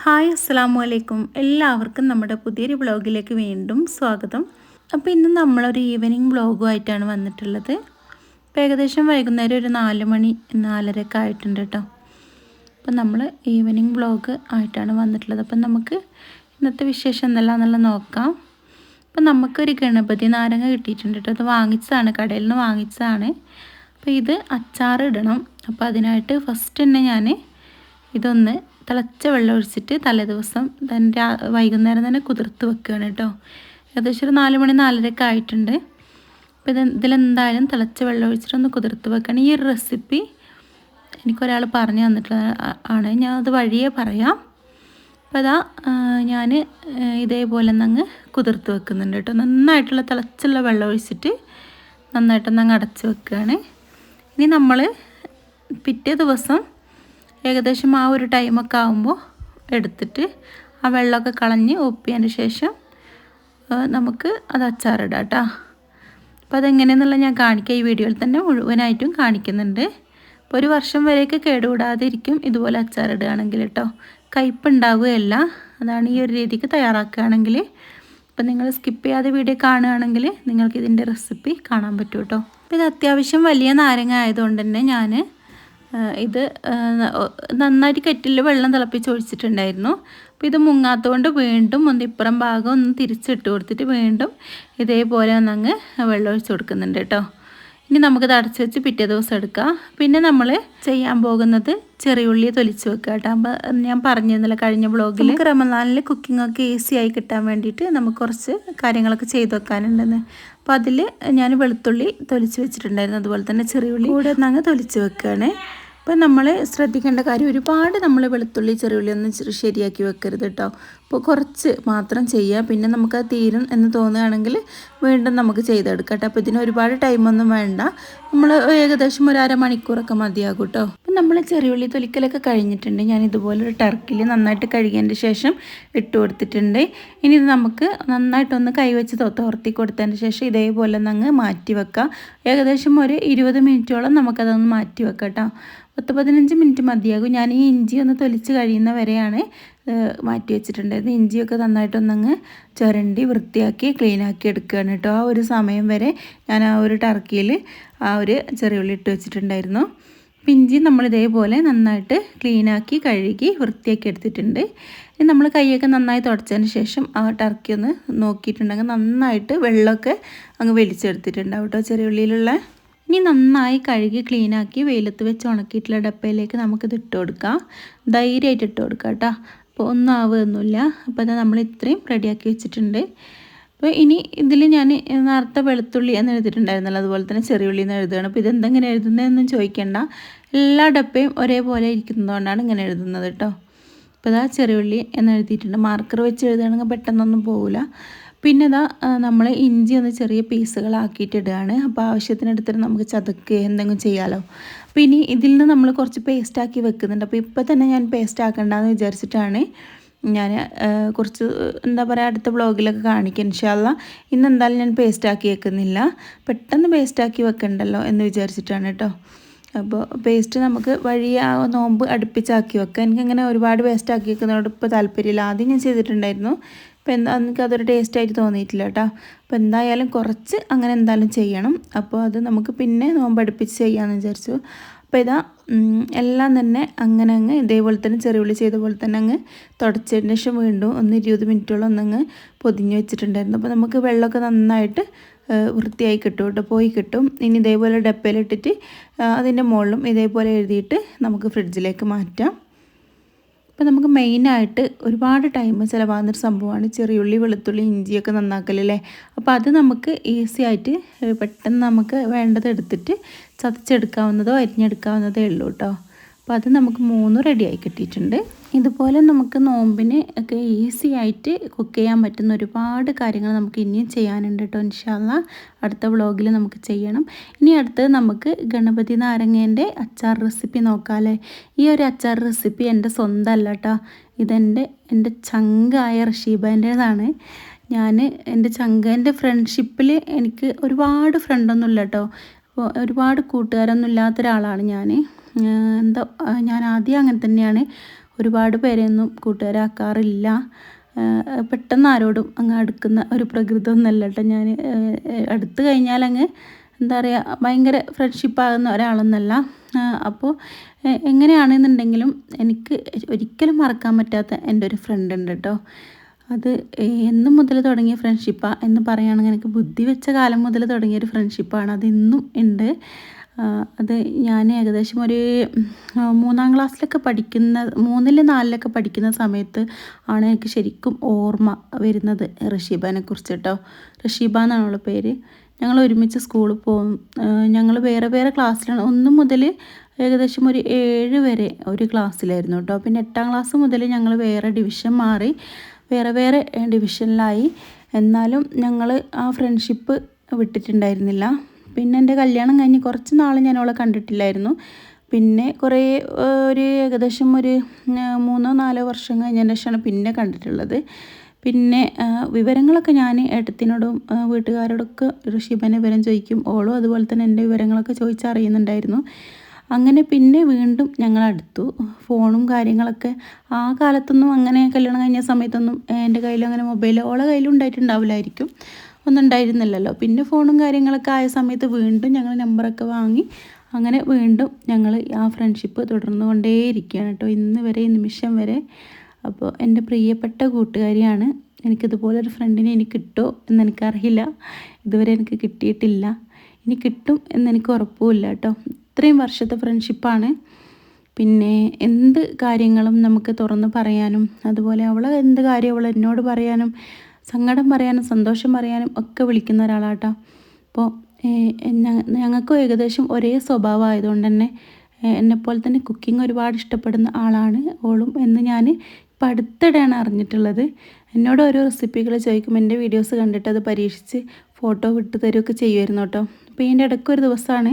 Hi അസ്സലാമു അലൈക്കും. എല്ലാവർക്കും നമ്മുടെ പുതിയൊരു വ്ളോഗിലേക്ക് വീണ്ടും സ്വാഗതം. അപ്പോൾ ഇന്ന് നമ്മളൊരു ഈവനിങ് വ്ളോഗുമായിട്ടാണ് വന്നിട്ടുള്ളത്. ഇപ്പോൾ ഏകദേശം വൈകുന്നേരം ഒരു 4 മണി 4:30 ആയിട്ടുണ്ട് കേട്ടോ. അപ്പോൾ നമ്മൾ ഈവനിങ് വ്ളോഗ് ആയിട്ടാണ് വന്നിട്ടുള്ളത്. അപ്പം നമുക്ക് ഇന്നത്തെ വിശേഷം എന്തെല്ലാമെന്നുള്ള നോക്കാം. അപ്പോൾ നമുക്കൊരു ഗണപതി നാരങ്ങ കിട്ടിയിട്ടുണ്ട് കേട്ടോ. അത് വാങ്ങിച്ചതാണ്, കടയിൽ നിന്ന് വാങ്ങിച്ചതാണ്. അപ്പോൾ ഇത് അച്ചാറിടണം. അപ്പോൾ അതിനായിട്ട് ഫസ്റ്റ് തന്നെ ഞാൻ ഇതൊന്ന് തിളച്ച വെള്ളം ഒഴിച്ചിട്ട് തലേദിവസം തന്നെ വൈകുന്നേരം തന്നെ കുതിർത്ത് വെക്കുകയാണ് കേട്ടോ. ഏകദേശം ഒരു 4 മണി 4:30 ആയിട്ടുണ്ട്. അപ്പോൾ ഇതിലെന്തായാലും തിളച്ച വെള്ളം ഒഴിച്ചിട്ടൊന്ന് കുതിർത്ത് വെക്കണം. ഈ ഒരു റെസിപ്പി എനിക്കൊരാൾ പറഞ്ഞു തന്നിട്ടുള്ള ആണ്, ഞാൻ അത് വഴിയേ പറയാം. അപ്പോൾ അതാ ഞാൻ ഇതേപോലെ ഒന്നങ്ങ് കുതിർത്ത് വെക്കുന്നുണ്ട് കേട്ടോ. നന്നായിട്ടുള്ള തിളച്ചുള്ള വെള്ളം ഒഴിച്ചിട്ട് നന്നായിട്ടൊന്നങ്ങ് അടച്ച് വെക്കുകയാണ്. ഇനി നമ്മൾ പിറ്റേ ദിവസം ഏകദേശം ആ ഒരു ടൈമൊക്കെ ആകുമ്പോൾ എടുത്തിട്ട് ആ വെള്ളമൊക്കെ കളഞ്ഞ് ഒപ്പിയതിന് ശേഷം നമുക്ക് അത് അച്ചാറിടാം കേട്ടോ. അപ്പോൾ അതെങ്ങനെയെന്നുള്ളത് ഞാൻ കാണിക്കാം. ഈ വീഡിയോയിൽ തന്നെ മുഴുവനായിട്ടും കാണിക്കുന്നുണ്ട്. അപ്പോൾ 1 വർഷം വരെയൊക്കെ കേടുകൂടാതെ ഇരിക്കും ഇതുപോലെ അച്ചാറിടുകയാണെങ്കിൽ കേട്ടോ. കയ്പുണ്ടാവുകയല്ല. അതാണ് ഈ ഒരു രീതിക്ക് തയ്യാറാക്കുകയാണെങ്കിൽ. അപ്പോൾ നിങ്ങൾ സ്കിപ്പ് ചെയ്യാതെ വീഡിയോ കാണുകയാണെങ്കിൽ നിങ്ങൾക്ക് ഇതിൻ്റെ റെസിപ്പി കാണാൻ പറ്റും കേട്ടോ. അപ്പോൾ ഇത് അത്യാവശ്യം വലിയ നാരങ്ങ ആയതുകൊണ്ട് തന്നെ ഞാൻ ഇത് നന്നായിട്ട് കെറ്റിൽ വെള്ളം തിളപ്പിച്ച് ഒഴിച്ചിട്ടുണ്ടായിരുന്നു. അപ്പോൾ ഇത് മുങ്ങാത്തതുകൊണ്ട് വീണ്ടും ഒന്ന് ഇപ്പുറം ഭാഗം ഒന്ന് തിരിച്ചിട്ട് കൊടുത്തിട്ട് വീണ്ടും ഇതേപോലെ ഒന്നങ്ങ് വെള്ളം ഒഴിച്ച് കൊടുക്കുന്നുണ്ട് കേട്ടോ. ഇനി നമുക്കിത് അടച്ച് വെച്ച് പിറ്റേ ദിവസം എടുക്കാം. പിന്നെ നമ്മൾ ചെയ്യാൻ പോകുന്നത് ചെറിയുള്ളി തൊലിച്ച് വെക്കുക കേട്ടോ. അപ്പോൾ ഞാൻ പറഞ്ഞിരുന്നില്ല കഴിഞ്ഞ വ്ളോഗിൽ, നമുക്ക് റമദാനിൽ കുക്കിങ്ങൊക്കെ ഈസി ആയി കിട്ടാൻ വേണ്ടിയിട്ട് നമുക്ക് കുറച്ച് കാര്യങ്ങളൊക്കെ ചെയ്ത് വെക്കാനുണ്ടെന്ന്. അപ്പോൾ അതിൽ ഞാൻ വെളുത്തുള്ളി തൊലിച്ച് വെച്ചിട്ടുണ്ടായിരുന്നു. അതുപോലെ തന്നെ ചെറിയുള്ളി കൂടെ ഒന്നങ്ങ് തൊലിച്ച് വെക്കുകയാണ്. അപ്പോൾ നമ്മൾ ശ്രദ്ധിക്കേണ്ട കാര്യം, ഒരുപാട് നമ്മൾ വെളുത്തുള്ളി ചെറിയുള്ളി ഒന്നും ശരിയാക്കി വെക്കരുത് കേട്ടോ. അപ്പോൾ കുറച്ച് മാത്രം ചെയ്യുക. പിന്നെ നമുക്കത് തീരും എന്ന് തോന്നുകയാണെങ്കിൽ വീണ്ടും നമുക്ക് ചെയ്തെടുക്കാം കേട്ടോ. അപ്പോൾ ഇതിന് ഒരുപാട് ടൈമൊന്നും വേണ്ട. നമ്മൾ ഏകദേശം ഒരു 1/2 മണിക്കൂറൊക്കെ മതിയാകും കേട്ടോ. അപ്പം നമ്മൾ ചെറിയുള്ളി തൊലിക്കലൊക്കെ കഴിഞ്ഞിട്ടുണ്ട്. ഞാൻ ഇതുപോലൊരു ടർക്കിൽ നന്നായിട്ട് കഴുകിയതിൻ്റെ ശേഷം ഇട്ട് കൊടുത്തിട്ടുണ്ട്. ഇനി ഇത് നമുക്ക് നന്നായിട്ടൊന്ന് കൈവച്ച് തോർത്തി കൊടുത്തതിന് ശേഷം ഇതേപോലെ ഒന്ന് അങ്ങ് മാറ്റി വെക്കാം. ഏകദേശം ഒരു 20 മിനിറ്റോളം നമുക്കതൊന്ന് മാറ്റി വെക്കാം കേട്ടോ. 10-15 മിനിറ്റ് മതിയാകും. ഞാൻ ഈ ഇഞ്ചി ഒന്ന് തൊലിച്ച് കഴിയുന്ന വരെയാണ് മാറ്റി വെച്ചിട്ടുണ്ടായിരുന്നു. ഇഞ്ചിയൊക്കെ നന്നായിട്ടൊന്നങ്ങ് ചുരണ്ടി വൃത്തിയാക്കി ക്ലീനാക്കി എടുക്കുകയാണ് കേട്ടോ. ആ ഒരു സമയം വരെ ഞാൻ ആ ഒരു ടർക്കിയിൽ ആ ഒരു ചെറിയുള്ളി ഇട്ട് വെച്ചിട്ടുണ്ടായിരുന്നു. ഇഞ്ചി നമ്മൾ ഇതേപോലെ നന്നായിട്ട് ക്ലീനാക്കി കഴുകി വൃത്തിയാക്കി എടുത്തിട്ടുണ്ട്. ഇനി നമ്മൾ കൈയൊക്കെ നന്നായി തുടച്ചതിന് ശേഷം ആ ടർക്കി ഒന്ന് നോക്കിയിട്ടുണ്ടെങ്കിൽ നന്നായിട്ട് വെള്ളമൊക്കെ അങ്ങ് വലിച്ചെടുത്തിട്ടുണ്ടാവും കേട്ടോ ചെറിയുള്ളിയിലുള്ള. ഇനി നന്നായി കഴുകി ക്ലീനാക്കി വെയിലത്ത് വെച്ച് ഉണക്കിയിട്ടുള്ള ഡപ്പയിലേക്ക് നമുക്കിത് ഇട്ട് കൊടുക്കാം. ധൈര്യമായിട്ട് ഇട്ട് കൊടുക്കാം കേട്ടോ. അപ്പോൾ ഒന്നും ആവുകയൊന്നുമില്ല. അപ്പോൾ അത് നമ്മൾ ഇത്രയും റെഡിയാക്കി വെച്ചിട്ടുണ്ട്. അപ്പോൾ ഇനി ഇതിൽ ഞാൻ നേരത്തെ വെളുത്തുള്ളി എന്ന് എഴുതിയിട്ടുണ്ടായിരുന്നല്ലോ, അതുപോലെ തന്നെ ചെറിയുള്ളി എന്ന് എഴുതുകയാണ്. അപ്പോൾ ഇതെന്തെങ്ങനെ എഴുതുന്നതെന്നും ചോദിക്കേണ്ട. എല്ലാ ഡപ്പയും ഒരേപോലെ ഇരിക്കുന്നതുകൊണ്ടാണ് ഇങ്ങനെ എഴുതുന്നത് കേട്ടോ. അപ്പോൾ ഇതാ ചെറിയുള്ളി എന്ന് എഴുതിയിട്ടുണ്ട്. മാർക്കർ വെച്ച് എഴുതുകയാണെങ്കിൽ പെട്ടെന്നൊന്നും പോകില്ല. പിന്നെ ഇതാ നമ്മൾ ഇഞ്ചി ഒന്ന് ചെറിയ പീസുകളാക്കിയിട്ട് ഇടുകയാണ്. അപ്പോൾ ആവശ്യത്തിനെടുത്തിട്ട് നമുക്ക് ചതക്കുകയോ എന്തെങ്കിലും ചെയ്യാമല്ലോ. അപ്പോൾ ഇനി ഇതിൽ നിന്ന് നമ്മൾ കുറച്ച് പേസ്റ്റാക്കി വെക്കുന്നുണ്ട്. അപ്പോൾ ഇപ്പോൾ തന്നെ ഞാൻ പേസ്റ്റ് ആക്കണ്ടെന്ന് വിചാരിച്ചിട്ടാണ് ഞാൻ കുറച്ച് എന്താ പറയുക അടുത്ത വ്ളോഗിലൊക്കെ കാണിക്കാം ഇൻഷാ അല്ലാ. ഇന്ന് എന്തായാലും ഞാൻ പേസ്റ്റാക്കി വെക്കുന്നില്ല, പെട്ടെന്ന് പേസ്റ്റാക്കി വെക്കണ്ടല്ലോ എന്ന് വിചാരിച്ചിട്ടാണ് കേട്ടോ. അപ്പോൾ പേസ്റ്റ് നമുക്ക് നോമ്പ് അടുപ്പിച്ചാക്കി വെക്കാം. എനിക്കങ്ങനെ ഒരുപാട് പേസ്റ്റാക്കി വെക്കുന്നതോട് ഇപ്പോൾ താല്പര്യമില്ല. ആദ്യം ഞാൻ ചെയ്തിട്ടുണ്ടായിരുന്നു. അപ്പോൾ എനിക്കതൊരു ടേസ്റ്റായിട്ട് തോന്നിയിട്ടില്ല കേട്ടോ. അപ്പോൾ എന്തായാലും കുറച്ച് അങ്ങനെ എന്തായാലും ചെയ്യണം. അപ്പോൾ അത് നമുക്ക് പിന്നെ നോമ്പടുപ്പിച്ച് ചെയ്യാമെന്ന് വിചാരിച്ചു. അപ്പോൾ ഇതാ എല്ലാം തന്നെ അങ്ങനെ അങ്ങ് ഇതേപോലെ തന്നെ ചെറിയുള്ളി ചെയ്ത പോലെ തന്നെ അങ്ങ് തുടച്ചതിന് ശേഷം വീണ്ടും ഒന്ന് 20 മിനിറ്റോളം ഒന്നങ്ങ് പൊതിഞ്ഞ് വെച്ചിട്ടുണ്ടായിരുന്നു. അപ്പോൾ നമുക്ക് വെള്ളമൊക്കെ നന്നായിട്ട് വൃത്തിയായി കിട്ടും കേട്ടോ, പോയി കിട്ടും. ഇനി ഇതേപോലെ ഡപ്പയിലിട്ടിട്ട് അതിൻ്റെ മുകളിലും ഇതേപോലെ എഴുതിയിട്ട് നമുക്ക് ഫ്രിഡ്ജിലേക്ക് മാറ്റാം. അപ്പോൾ നമുക്ക് മെയിനായിട്ട് ഒരുപാട് ടൈം ചിലവാകുന്നൊരു സംഭവമാണ് ചെറിയുള്ളി വെളുത്തുള്ളി ഇഞ്ചിയൊക്കെ നന്നാക്കലല്ലേ. അപ്പോൾ അത് നമുക്ക് ഈസി ആയിട്ട് പെട്ടെന്ന് നമുക്ക് വേണ്ടത് എടുത്തിട്ട് ചതച്ചെടുക്കാവുന്നതോ അരിഞ്ഞെടുക്കാവുന്നതേ ഉള്ളൂ കേട്ടോ. അപ്പോൾ അത് നമുക്ക് 3 റെഡിയായി കിട്ടിയിട്ടുണ്ട്. ഇതുപോലെ നമുക്ക് നോമ്പിന് ഒക്കെ ഈസി ആയിട്ട് കുക്ക് ചെയ്യാൻ പറ്റുന്ന ഒരുപാട് കാര്യങ്ങൾ നമുക്ക് ഇനിയും ചെയ്യാനുണ്ട് കേട്ടോ. ഇൻഷാ അല്ലാഹ് അടുത്ത വ്ളോഗിൽ നമുക്ക് ചെയ്യണം. ഇനി അടുത്തത് നമുക്ക് ഗണപതി നാരങ്ങേൻ്റെ അച്ചാർ റെസിപ്പി നോക്കാമല്ലേ. ഈ ഒരു അച്ചാർ റെസിപ്പി എൻ്റെ സ്വന്തമല്ല കേട്ടോ, എൻ്റെ ചങ്കായ റഷീബേൻ്റേതാണ്. എൻ്റെ ഫ്രണ്ട്ഷിപ്പിൽ എനിക്ക് ഒരുപാട് ഫ്രണ്ടൊന്നുമില്ല കേട്ടോ. അപ്പോൾ ഒരുപാട് കൂട്ടുകാരൊന്നും ഇല്ലാത്ത ഒരാളാണ് ഞാൻ. ഞാൻ ആദ്യം അങ്ങനെ തന്നെയാണ്. ഒരുപാട് പേരെയൊന്നും കൂട്ടുകാരാക്കാറില്ല. പെട്ടെന്ന് ആരോടും അങ്ങ് അടുക്കുന്ന ഒരു പ്രകൃതമൊന്നുമല്ല കേട്ടോ ഞാൻ. അടുത്ത് കഴിഞ്ഞാൽ അങ്ങ് എന്താ പറയുക, ഭയങ്കര ഫ്രണ്ട്ഷിപ്പാകുന്ന ഒരാളൊന്നല്ല. അപ്പോൾ എങ്ങനെയാണെന്നുണ്ടെങ്കിലും എനിക്ക് ഒരിക്കലും മറക്കാൻ പറ്റാത്ത എൻ്റെ ഒരു ഫ്രണ്ട് ഉണ്ട് കേട്ടോ. അത് എന്ന് മുതൽ തുടങ്ങിയ ഫ്രണ്ട്ഷിപ്പാണ് എന്ന് പറയുകയാണെങ്കിൽ എനിക്ക് ബുദ്ധി വെച്ച കാലം മുതൽ തുടങ്ങിയൊരു ഫ്രണ്ട്ഷിപ്പാണ്. അതിന്നും ഉണ്ട്. അത് ഞാൻ ഏകദേശം ഒരു 3-ാം ക്ലാസ്സിലൊക്കെ പഠിക്കുന്ന 3-ൽ 4-ലൊക്കെ പഠിക്കുന്ന സമയത്ത് ആണ് എനിക്ക് ശരിക്കും ഓർമ്മ വരുന്നത് റഷീബാനെ കുറിച്ച് കേട്ടോ. റഷീബ എന്നാണ് അവളുടെ പേര്. ഞങ്ങൾ ഒരുമിച്ച് സ്കൂളിൽ പോകും. ഞങ്ങൾ വേറെ വേറെ ക്ലാസ്സിലാണ്. 1 മുതൽ ഏകദേശം ഒരു 7 വരെ ഒരു ക്ലാസ്സിലായിരുന്നു കേട്ടോ. പിന്നെ 8-ാം ക്ലാസ് മുതൽ ഞങ്ങൾ വേറെ ഡിവിഷൻ മാറി വേറെ വേറെ ഡിവിഷനിലായി. എന്നാലും ഞങ്ങൾ ആ ഫ്രണ്ട്ഷിപ്പ് വിട്ടിട്ടുണ്ടായിരുന്നില്ല. പിന്നെ എൻ്റെ കല്യാണം കഴിഞ്ഞ് കുറച്ച് നാൾ ഞാൻ അവളെ കണ്ടിട്ടില്ലായിരുന്നു. പിന്നെ ഒരു ഏകദേശം ഒരു 3-4 വർഷം കഴിഞ്ഞതിന് ശേഷമാണ് പിന്നെ കണ്ടിട്ടുള്ളത്. പിന്നെ വിവരങ്ങളൊക്കെ ഞാൻ ഏട്ടത്തിനോടും വീട്ടുകാരോടൊക്കെ റഷീബേൻ്റെ വിവരം ചോദിക്കും. ഓളും അതുപോലെ തന്നെ എൻ്റെ വിവരങ്ങളൊക്കെ ചോദിച്ചറിയുന്നുണ്ടായിരുന്നു. അങ്ങനെ പിന്നെ വീണ്ടും ഞങ്ങളടുത്തു. ഫോണും കാര്യങ്ങളൊക്കെ ആ കാലത്തൊന്നും അങ്ങനെ കല്യാണം കഴിഞ്ഞ സമയത്തൊന്നും എൻ്റെ കയ്യിൽ അങ്ങനെ മൊബൈൽ ഓളെ കയ്യിലും ഉണ്ടായിട്ടുണ്ടാവില്ലായിരിക്കും, ഒന്നും ഉണ്ടായിരുന്നില്ലല്ലോ. പിന്നെ ഫോണും കാര്യങ്ങളൊക്കെ ആയ സമയത്ത് വീണ്ടും ഞങ്ങൾ നമ്പറൊക്കെ വാങ്ങി അങ്ങനെ വീണ്ടും ഞങ്ങൾ ആ ഫ്രണ്ട്ഷിപ്പ് തുടർന്നുകൊണ്ടേയിരിക്കുകയാണ് കേട്ടോ, ഇന്ന് വരെ, ഈ നിമിഷം വരെ. അപ്പോൾ എൻ്റെ പ്രിയപ്പെട്ട കൂട്ടുകാരിയാണ്. എനിക്കിതുപോലൊരു ഫ്രണ്ടിനെ എനിക്ക് കിട്ടുമോ എന്നെനിക്കറിയില്ല. ഇതുവരെ എനിക്ക് കിട്ടിയിട്ടില്ല. ഇനി കിട്ടും എന്നെനിക്ക് ഉറപ്പുമില്ല കേട്ടോ. ഇത്രയും വർഷത്തെ ഫ്രണ്ട്ഷിപ്പാണ്. പിന്നെ എന്ത് കാര്യങ്ങളും നമുക്ക് തുറന്ന് പറയാനും, അതുപോലെ എന്ത് കാര്യം അവൾ എന്നോട് പറയാനും, സങ്കടം പറയാനും സന്തോഷം പറയാനും ഒക്കെ വിളിക്കുന്ന ഒരാളാട്ടോ. അപ്പോൾ ഞങ്ങൾക്കും ഏകദേശം ഒരേ സ്വഭാവമായതുകൊണ്ട് തന്നെ എന്നെപ്പോലെ തന്നെ കുക്കിംഗ് ഒരുപാട് ഇഷ്ടപ്പെടുന്ന ആളാണ് ഓളും എന്ന് ഞാൻ ഇപ്പം അടുത്തിടെയാണ് അറിഞ്ഞിട്ടുള്ളത്. എന്നോട് ഓരോ റെസിപ്പികൾ ചോദിക്കുമ്പോൾ എൻ്റെ വീഡിയോസ് കണ്ടിട്ട് അത് പരീക്ഷിച്ച് ഫോട്ടോ വിട്ട് തരുമൊക്കെ ചെയ്യുമായിരുന്നു കേട്ടോ. അപ്പോൾ ഇതിൻ്റെ ഇടയ്ക്കൊരു ദിവസമാണ്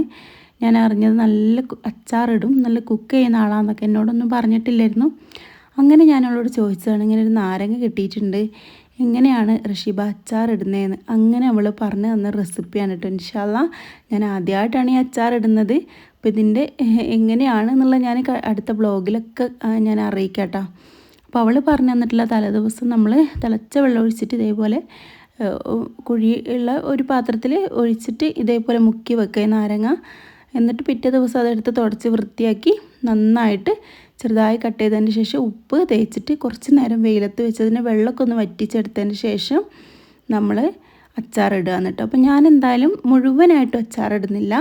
ഞാൻ അറിഞ്ഞത് നല്ല അച്ചാറിടും, നല്ല കുക്ക് ചെയ്യുന്ന ആളാണെന്നൊക്കെ. എന്നോടൊന്നും പറഞ്ഞിട്ടില്ലായിരുന്നു. അങ്ങനെ ഞാൻ അവളോട് ചോദിച്ചതാണ്, ഇങ്ങനെ ഒരു നാരങ്ങ കിട്ടിയിട്ടുണ്ട്, എങ്ങനെയാണ് റഷീബ അച്ചാർ ഇടുന്നതെന്ന്. അങ്ങനെ അവൾ പറഞ്ഞു തന്ന റെസിപ്പിയാണ് കേട്ടോ. ഇൻഷാ അല്ലാഹ് ഞാൻ ആദ്യമായിട്ടാണ് ഈ അച്ചാർ ഇടുന്നത്. അപ്പോൾ ഇതിൻ്റെ എങ്ങനെയാണെന്നുള്ള ഞാൻ അടുത്ത ബ്ലോഗിലൊക്കെ ഞാൻ അറിയിക്കാം കേട്ടോ. അപ്പോൾ അവൾ പറഞ്ഞു തന്നിട്ടുള്ള തലേദിവസം നമ്മൾ തിളച്ച വെള്ളം ഒഴിച്ചിട്ട് ഇതേപോലെ കുഴിയുള്ള ഒരു പാത്രത്തിൽ ഒഴിച്ചിട്ട് ഇതേപോലെ മുക്കി വെക്കുക നാരങ്ങ. എന്നിട്ട് പിറ്റേ ദിവസം അതെടുത്ത് തുടച്ച് വൃത്തിയാക്കി നന്നായിട്ട് ചെറുതായി കട്ട് ചെയ്തതിന് ശേഷം ഉപ്പ് തേച്ചിട്ട് കുറച്ച് നേരം വെയിലത്ത് വെച്ചതിന് വെള്ളമൊക്കെ ഒന്ന് വറ്റിച്ചെടുത്തതിന് ശേഷം നമ്മൾ അച്ചാറിടുക എന്നിട്ട്. അപ്പോൾ ഞാൻ എന്തായാലും മുഴുവനായിട്ടും അച്ചാറിടുന്നില്ല.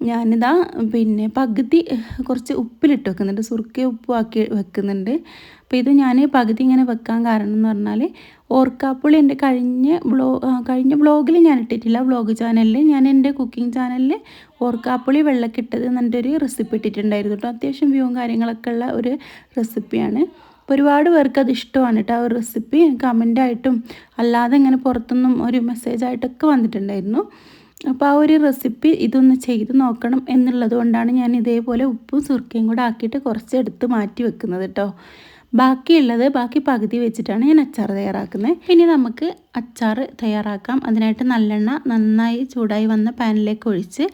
ഞാനിതാ പിന്നെ പകുതി കുറച്ച് ഉപ്പിലിട്ട് വെക്കുന്നുണ്ട്, സുർക്ക ഉപ്പും ആക്കി വെക്കുന്നുണ്ട്. അപ്പോൾ ഇത് ഞാൻ പകുതി ഇങ്ങനെ വെക്കാൻ കാരണം എന്ന് പറഞ്ഞാൽ ഓർക്കാപ്പുളി എൻ്റെ കഴിഞ്ഞ വ്ളോഗിൽ ഞാൻ ഇട്ടിട്ടില്ല. വ്ളോഗ് ചാനലിൽ ഞാൻ എൻ്റെ കുക്കിംഗ് ചാനലിൽ ഓർക്കാപ്പുളി വെള്ളക്കിട്ടത് എന്നിട്ട് ഒരു റെസിപ്പി ഇട്ടിട്ടുണ്ടായിരുന്നു കേട്ടോ. അത്യാവശ്യം വ്യൂവും കാര്യങ്ങളൊക്കെ ഉള്ള ഒരു റെസിപ്പിയാണ്. അപ്പോൾ ഒരുപാട് പേർക്ക് അത് ഇഷ്ടമാണ് കേട്ടോ. ആ ഒരു റെസിപ്പി കമൻ്റായിട്ടും അല്ലാതെ ഇങ്ങനെ പുറത്തൊന്നും ഒരു മെസ്സേജായിട്ടൊക്കെ വന്നിട്ടുണ്ടായിരുന്നു. അപ്പോൾ ആ ഒരു റെസിപ്പി ഇതൊന്ന് ചെയ്ത് നോക്കണം എന്നുള്ളത് കൊണ്ടാണ് ഞാൻ ഇതേപോലെ ഉപ്പും സുർക്കയും കൂടെ ആക്കിയിട്ട് കുറച്ച് എടുത്ത് മാറ്റി വെക്കുന്നത് കേട്ടോ. ബാക്കി പകുതി വെച്ചിട്ടാണ് ഞാൻ അച്ചാർ തയ്യാറാക്കുന്നത്. ഇനി നമുക്ക് അച്ചാർ തയ്യാറാക്കാം. അതിനായിട്ട് നല്ലെണ്ണ നന്നായി ചൂടായി വന്ന പാനിലേക്ക് ഒഴിച്ച്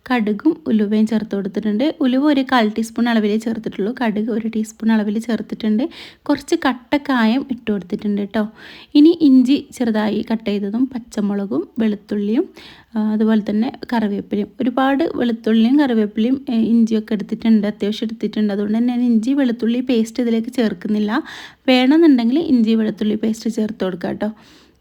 കടുകും ഉലുവയും ചേർത്ത് കൊടുത്തിട്ടുണ്ട്. ഉലുവ ഒരു 1/4 ടീസ്പൂൺ അളവിലേ ചേർത്തിട്ടുള്ളൂ. കടുക് 1 ടീസ്പൂൺ അളവിൽ ചേർത്തിട്ടുണ്ട്. കുറച്ച് കട്ടക്കായം ഇട്ട് കൊടുത്തിട്ടുണ്ട് കേട്ടോ. ഇനി ഇഞ്ചി ചെറുതായി കട്ട് ചെയ്തതും പച്ചമുളകും വെളുത്തുള്ളിയും അതുപോലെ തന്നെ കറിവേപ്പിലയും, ഒരുപാട് വെളുത്തുള്ളിയും കറിവേപ്പിലയും ഇഞ്ചിയൊക്കെ എടുത്തിട്ടുണ്ട്, അത്യാവശ്യം എടുത്തിട്ടുണ്ട്. അതുകൊണ്ട് തന്നെ ഞാൻ ഇഞ്ചി വെളുത്തുള്ളി പേസ്റ്റ് ഇതിലേക്ക് ചേർക്കുന്നില്ല. വേണമെന്നുണ്ടെങ്കിൽ ഇഞ്ചി വെളുത്തുള്ളി പേസ്റ്റ് ചേർത്ത് കൊടുക്കാം കേട്ടോ.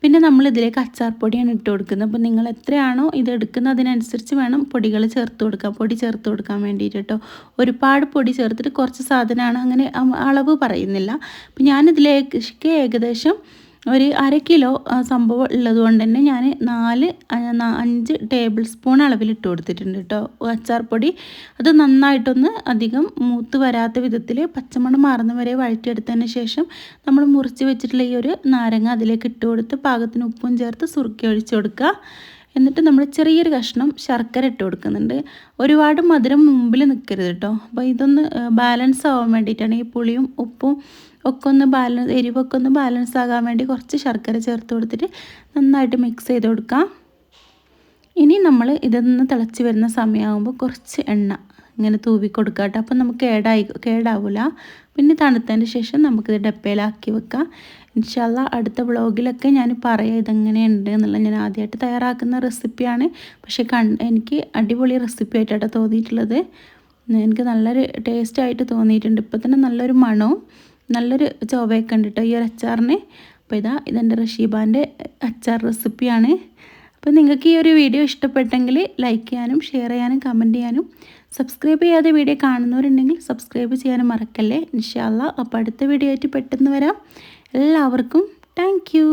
പിന്നെ നമ്മൾ ഇതിലേക്ക് അച്ചാർ പൊടിയാണ് ഇട്ട് കൊടുക്കുന്നത്. അപ്പോൾ നിങ്ങൾ എത്രയാണോ ഇത് എടുക്കുന്നത് അതിനനുസരിച്ച് വേണം പൊടികൾ ചേർത്ത് കൊടുക്കാം, പൊടി ചേർത്ത് കൊടുക്കാൻ വേണ്ടിയിട്ട് കേട്ടോ. ഒരുപാട് പൊടി ചേർത്തിട്ട് കുറച്ച് സാധനമാണ്, അങ്ങനെ അളവ് പറയുന്നില്ല. അപ്പോൾ ഞാനിതിലേക്ക് ഏകദേശം ഒരു 1/2 കിലോ സംഭവം ഉള്ളത് കൊണ്ട് തന്നെ ഞാൻ 5 ടേബിൾ സ്പൂൺ അളവിൽ ഇട്ട് കൊടുത്തിട്ടുണ്ട് കേട്ടോ അച്ചാർ പൊടി. അത് നന്നായിട്ടൊന്ന് അധികം മൂത്ത് വരാത്ത വിധത്തിൽ പച്ചമണം മാറുന്ന വരെ വഴറ്റിയെടുത്തതിന് ശേഷം നമ്മൾ മുറിച്ച് വെച്ചിട്ടുള്ള ഈ ഒരു നാരങ്ങ അതിലേക്ക് ഇട്ട് കൊടുത്ത് പാകത്തിന് ഉപ്പും ചേർത്ത് സുറുക്കി ഒഴിച്ച് കൊടുക്കുക. എന്നിട്ട് നമ്മൾ ചെറിയൊരു കഷ്ണം ശർക്കര ഇട്ട് കൊടുക്കുന്നുണ്ട്. ഒരുപാട് മധുരം മുമ്പിൽ നിൽക്കരുത് കേട്ടോ. അപ്പോൾ ഇതൊന്ന് ബാലൻസ് ആവാൻ വേണ്ടിയിട്ടാണ് ഈ പുളിയും ഉപ്പും ഒക്കെ ഒന്ന് എരിവൊക്കെ ഒന്ന് ബാലൻസ് ആകാൻ വേണ്ടി കുറച്ച് ശർക്കര ചേർത്ത് കൊടുത്തിട്ട് നന്നായിട്ട് മിക്സ് ചെയ്ത് കൊടുക്കാം. ഇനി നമ്മൾ ഇതൊന്ന് തിളച്ച് വരുന്ന സമയമാകുമ്പോൾ കുറച്ച് എണ്ണ ഇങ്ങനെ തൂവി കൊടുക്കുക കേട്ടോ. അപ്പം നമുക്ക് കേടാവില്ല. പിന്നെ തണുത്തതിന് ശേഷം നമുക്കിത് ഡപ്പയിലാക്കി വെക്കാം. ഇൻഷാ അല്ലാ അടുത്ത വ്ളോഗിലൊക്കെ ഞാൻ പറയാം ഇതെങ്ങനെയുണ്ട് എന്നുള്ളത്. ഞാൻ ആദ്യമായിട്ട് തയ്യാറാക്കുന്ന റെസിപ്പിയാണ്, പക്ഷേ എനിക്ക് അടിപൊളി റെസിപ്പി ആയിട്ടാണ് തോന്നിയിട്ടുള്ളത്. എനിക്ക് നല്ലൊരു ടേസ്റ്റായിട്ട് തോന്നിയിട്ടുണ്ട്. ഇപ്പോൾ തന്നെ നല്ലൊരു മണവും നല്ലൊരു ചൊവയൊക്കെ ഉണ്ട് കേട്ടോ ഈ ഒരു അച്ചാറിന്. അപ്പോൾ ഇതെൻ്റെ റഷീബാൻ്റെ അച്ചാർ റെസിപ്പിയാണ്. അപ്പോൾ നിങ്ങൾക്ക് ഈ ഒരു വീഡിയോ ഇഷ്ടപ്പെട്ടെങ്കിൽ ലൈക്ക് ചെയ്യാനും ഷെയർ ചെയ്യാനും കമൻറ്റ് ചെയ്യാനും സബ്സ്ക്രൈബ് ചെയ്യാതെ വീഡിയോ കാണുന്നവരുണ്ടെങ്കിൽ സബ്സ്ക്രൈബ് ചെയ്യാനും മറക്കല്ലേ. ഇൻഷാ അല്ലാ അപ്പോൾ അടുത്ത വീഡിയോ ആയിട്ട് പെട്ടെന്ന് വരാം. എല്ലാവർക്കും താങ്ക് യു.